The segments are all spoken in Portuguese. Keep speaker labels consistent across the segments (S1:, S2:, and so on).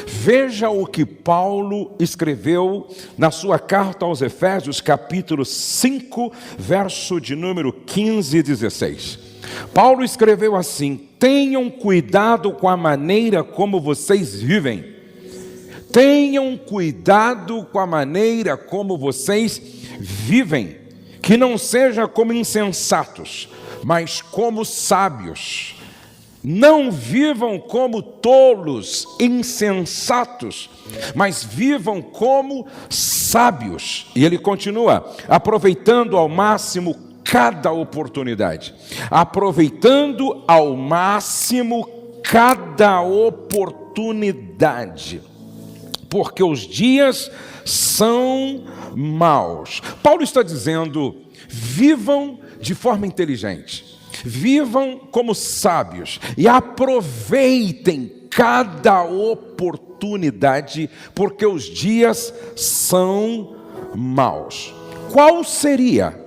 S1: Veja o que Paulo escreveu na sua carta aos Efésios, capítulo 5, verso de número 15 e 16. Paulo escreveu assim: tenham cuidado com a maneira como vocês vivem. Tenham cuidado com a maneira como vocês vivem, que não seja como insensatos, mas como sábios. Não vivam como tolos, insensatos, mas vivam como sábios. E ele continua: aproveitando ao máximo cada oportunidade. Aproveitando ao máximo cada oportunidade. Porque os dias são maus. Paulo está dizendo: vivam de forma inteligente. Vivam como sábios e aproveitem cada oportunidade, porque os dias são maus. Qual seria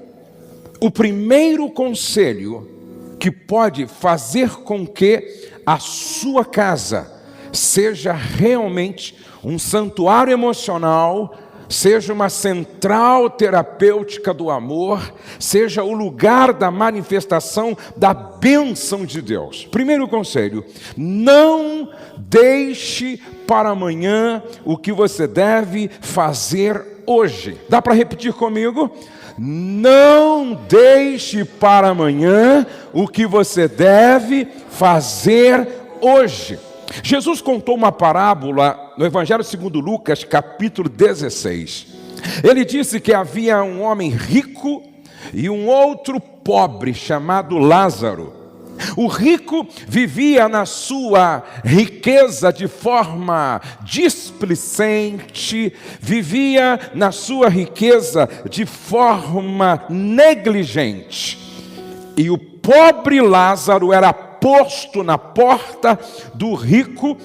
S1: o primeiro conselho que pode fazer com que a sua casa seja realmente um santuário emocional, seja uma central terapêutica do amor, seja o lugar da manifestação da bênção de Deus? Primeiro conselho: não deixe para amanhã o que você deve fazer hoje. Dá para repetir comigo? Não deixe para amanhã o que você deve fazer hoje. Jesus contou uma parábola no Evangelho segundo Lucas, capítulo 16. Ele disse que havia um homem rico e um outro pobre, chamado Lázaro. O rico vivia na sua riqueza de forma displicente, vivia na sua riqueza de forma negligente. E o pobre Lázaro era posto na porta do rico,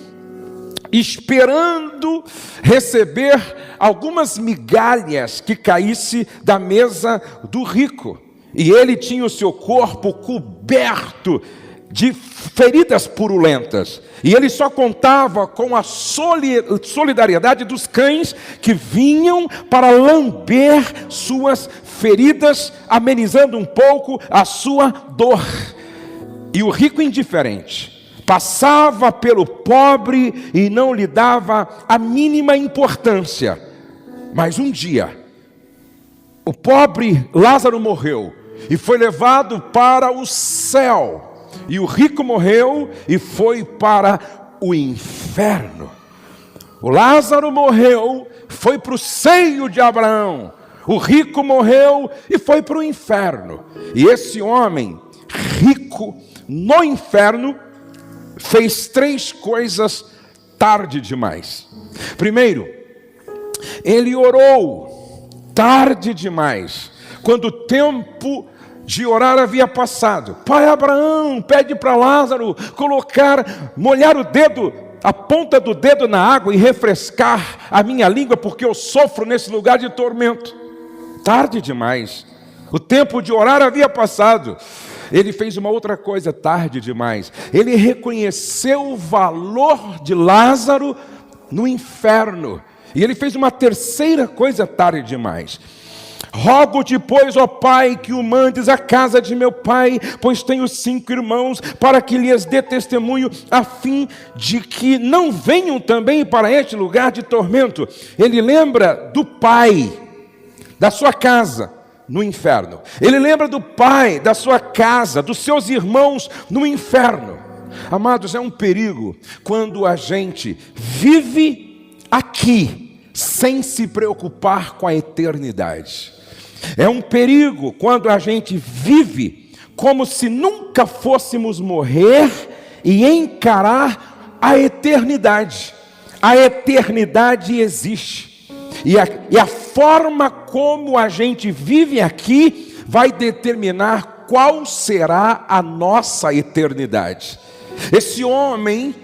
S1: esperando receber algumas migalhas que caísse da mesa do rico. E ele tinha o seu corpo coberto de feridas purulentas. E ele só contava com a solidariedade dos cães que vinham para lamber suas feridas, amenizando um pouco a sua dor. E o rico indiferente passava pelo pobre e não lhe dava a mínima importância. Mas um dia, o pobre Lázaro morreu e foi levado para o céu. E o rico morreu e foi para o inferno. O Lázaro morreu, foi para o seio de Abraão. O rico morreu e foi para o inferno. E esse homem rico no inferno fez 3 coisas tarde demais. Primeiro, ele orou tarde demais, quando o tempo de orar havia passado. Pai Abraão, pede para Lázaro molhar o dedo, a ponta do dedo na água e refrescar a minha língua, porque eu sofro nesse lugar de tormento. Tarde demais. O tempo de orar havia passado. Ele fez uma outra coisa tarde demais. Ele reconheceu o valor de Lázaro no inferno. E ele fez uma terceira coisa tarde demais. Rogo-te, pois, ó Pai, que o mandes à casa de meu pai, pois tenho 5 irmãos, para que lhes dê testemunho, a fim de que não venham também para este lugar de tormento. Ele lembra do pai, da sua casa, no inferno. Ele lembra do pai, da sua casa, dos seus irmãos no inferno. Amados, é um perigo quando a gente vive aqui sem se preocupar com a eternidade. É um perigo quando a gente vive como se nunca fôssemos morrer e encarar a eternidade. A eternidade existe. E a forma como a gente vive aqui vai determinar qual será a nossa eternidade. Esse homem,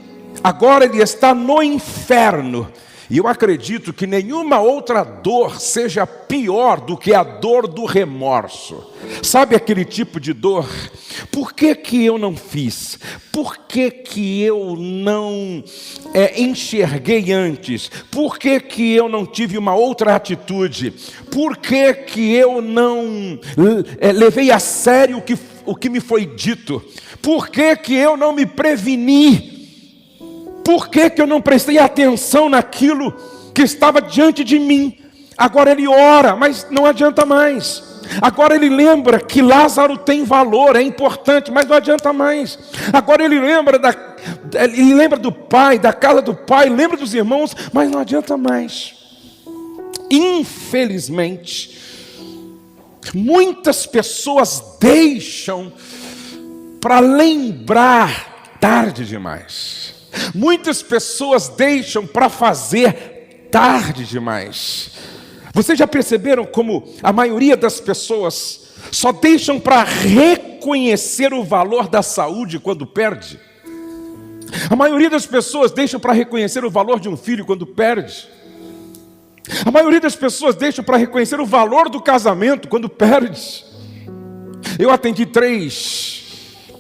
S1: agora ele está no inferno. E eu acredito que nenhuma outra dor seja pior do que a dor do remorso. Sabe aquele tipo de dor? Por que eu não fiz? Por que eu não enxerguei antes? Por que eu não tive uma outra atitude? Por que eu não levei a sério o que me foi dito? Por que eu não me preveni? Por que eu não prestei atenção naquilo que estava diante de mim? Agora ele ora, mas não adianta mais. Agora ele lembra que Lázaro tem valor, é importante, mas não adianta mais. Agora ele lembra do pai, da casa do pai, lembra dos irmãos, mas não adianta mais. Infelizmente, muitas pessoas deixam para lembrar tarde demais. Muitas pessoas deixam para fazer tarde demais. Vocês já perceberam como a maioria das pessoas só deixam para reconhecer o valor da saúde quando perde? A maioria das pessoas deixam para reconhecer o valor de um filho quando perde. A maioria das pessoas deixam para reconhecer o valor do casamento quando perde. Eu atendi 3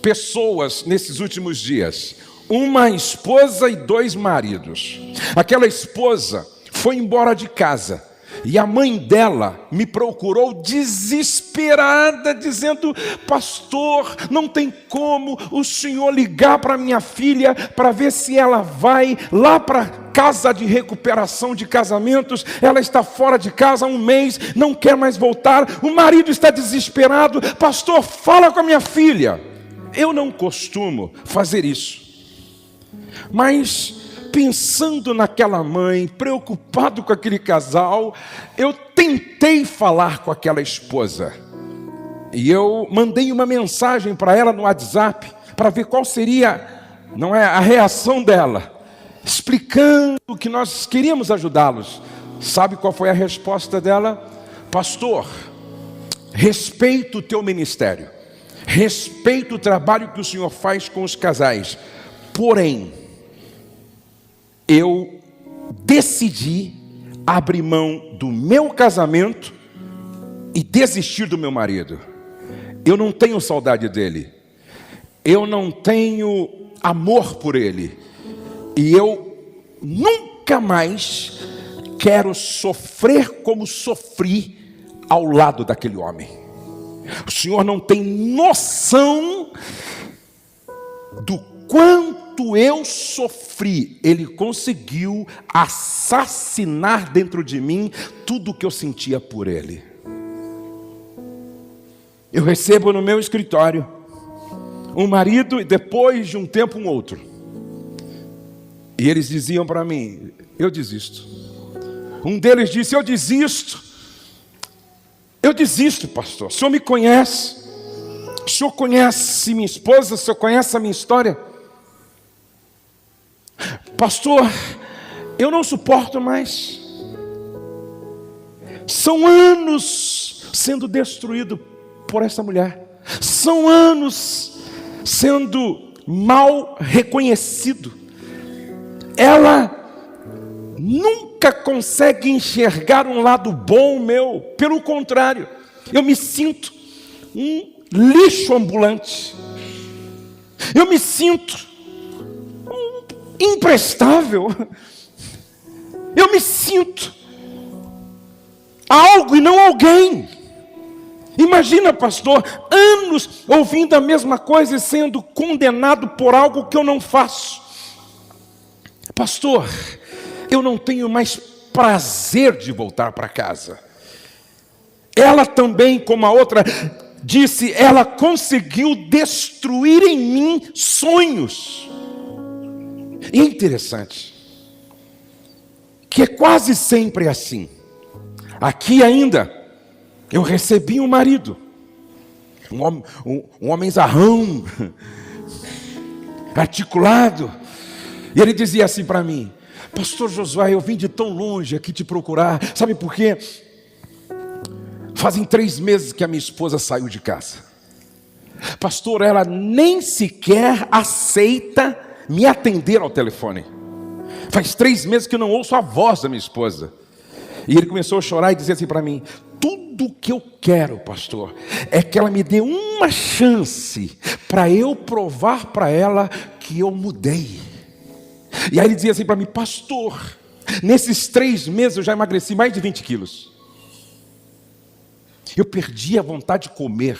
S1: pessoas nesses últimos dias. Uma esposa e 2 maridos. Aquela esposa foi embora de casa e a mãe dela me procurou desesperada, dizendo: pastor, não tem como o senhor ligar para minha filha para ver se ela vai lá para casa de recuperação de casamentos. Ela está fora de casa há 1 mês, não quer mais voltar. O marido está desesperado. Pastor, fala com a minha filha. Eu não costumo fazer isso. Mas pensando naquela mãe, preocupado com aquele casal, eu tentei falar com aquela esposa. E eu mandei uma mensagem para ela no WhatsApp, para ver qual seria, a reação dela, explicando que nós queríamos ajudá-los. Sabe qual foi a resposta dela? Pastor, respeito o teu ministério, respeito o trabalho que o senhor faz com os casais, porém, eu decidi abrir mão do meu casamento e desistir do meu marido. Eu não tenho saudade dele. Eu não tenho amor por ele. E eu nunca mais quero sofrer como sofri ao lado daquele homem. O senhor não tem noção do quanto eu sofri. Ele conseguiu assassinar dentro de mim tudo o que eu sentia por ele. Eu recebo no meu escritório um marido e depois de um tempo um outro. E eles diziam para mim: eu desisto. Um deles disse: eu desisto. Eu desisto, pastor. O senhor me conhece. O senhor conhece minha esposa, o senhor conhece a minha história. Pastor, eu não suporto mais. São anos sendo destruído por essa mulher. São anos sendo mal reconhecido. Ela nunca consegue enxergar um lado bom meu. Pelo contrário, eu me sinto um lixo ambulante. Eu me sinto imprestável. Eu me sinto algo e não alguém. Imagina, pastor, anos ouvindo a mesma coisa e sendo condenado por algo que eu não faço. Pastor, eu não tenho mais prazer de voltar para casa. Ela também, como a outra, disse, ela conseguiu destruir em mim sonhos. E é interessante que é quase sempre assim. Aqui ainda eu recebi um marido, um homem zarrão, articulado, e ele dizia assim para mim: pastor Josué, eu vim de tão longe aqui te procurar. Sabe por quê? Fazem 3 meses que a minha esposa saiu de casa. Pastor, ela nem sequer aceita me atender ao telefone. Faz 3 meses que eu não ouço a voz da minha esposa. E ele começou a chorar e dizer assim para mim: tudo que eu quero, pastor, é que ela me dê uma chance para eu provar para ela que eu mudei. E aí ele dizia assim para mim: pastor, nesses 3 meses eu já emagreci mais de 20 quilos. Eu perdi a vontade de comer.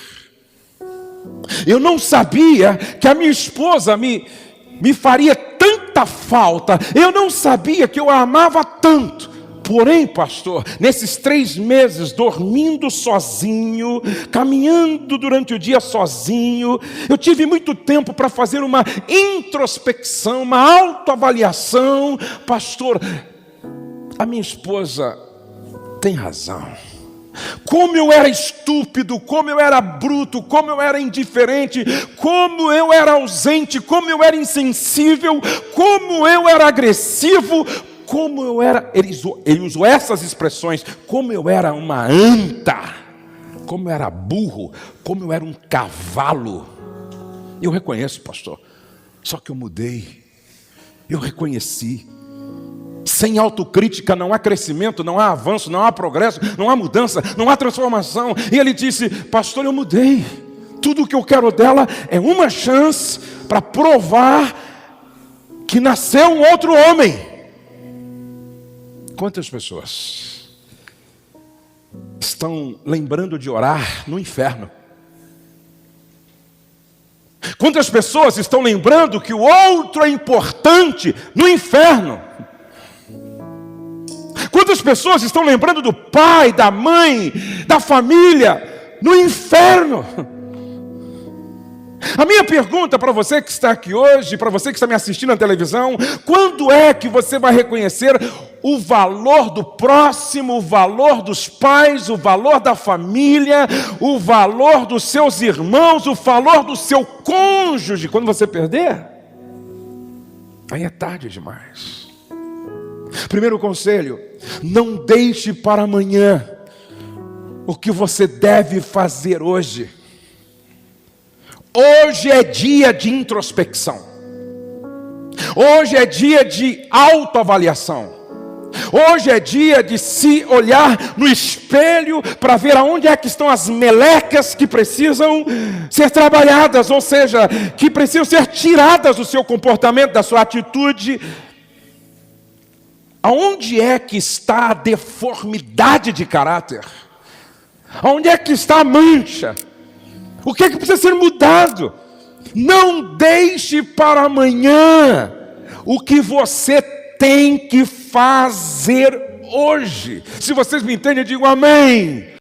S1: Eu não sabia que a minha esposa me faria tanta falta. Eu não sabia que eu a amava tanto. Porém, pastor, nesses 3 meses, dormindo sozinho, caminhando durante o dia sozinho, eu tive muito tempo para fazer uma introspecção, uma autoavaliação. Pastor, a minha esposa tem razão. Como eu era estúpido, como eu era bruto, como eu era indiferente, como eu era ausente, como eu era insensível, como eu era agressivo, como eu era, ele usou essas expressões, como eu era uma anta, como eu era burro, como eu era um cavalo. Eu reconheço, pastor, só que eu mudei, eu reconheci. Sem autocrítica não há crescimento, não há avanço, não há progresso, não há mudança, não há transformação. E ele disse: pastor, eu mudei. Tudo o que eu quero dela é uma chance para provar que nasceu um outro homem. Quantas pessoas estão lembrando de orar no inferno? Quantas pessoas estão lembrando que o outro é importante no inferno? Quantas pessoas estão lembrando do pai, da mãe, da família no inferno? A minha pergunta para você que está aqui hoje, para você que está me assistindo na televisão: quando é que você vai reconhecer o valor do próximo, o valor dos pais, o valor da família, o valor dos seus irmãos, o valor do seu cônjuge? Quando você perder, aí é tarde demais. Primeiro conselho: não deixe para amanhã o que você deve fazer hoje. Hoje é dia de introspecção. Hoje é dia de autoavaliação. Hoje é dia de se olhar no espelho para ver aonde é que estão as melecas que precisam ser trabalhadas, ou seja, que precisam ser tiradas do seu comportamento, da sua atitude. Aonde é que está a deformidade de caráter? Aonde é que está a mancha? O que é que precisa ser mudado? Não deixe para amanhã o que você tem que fazer hoje. Se vocês me entendem, eu digo amém.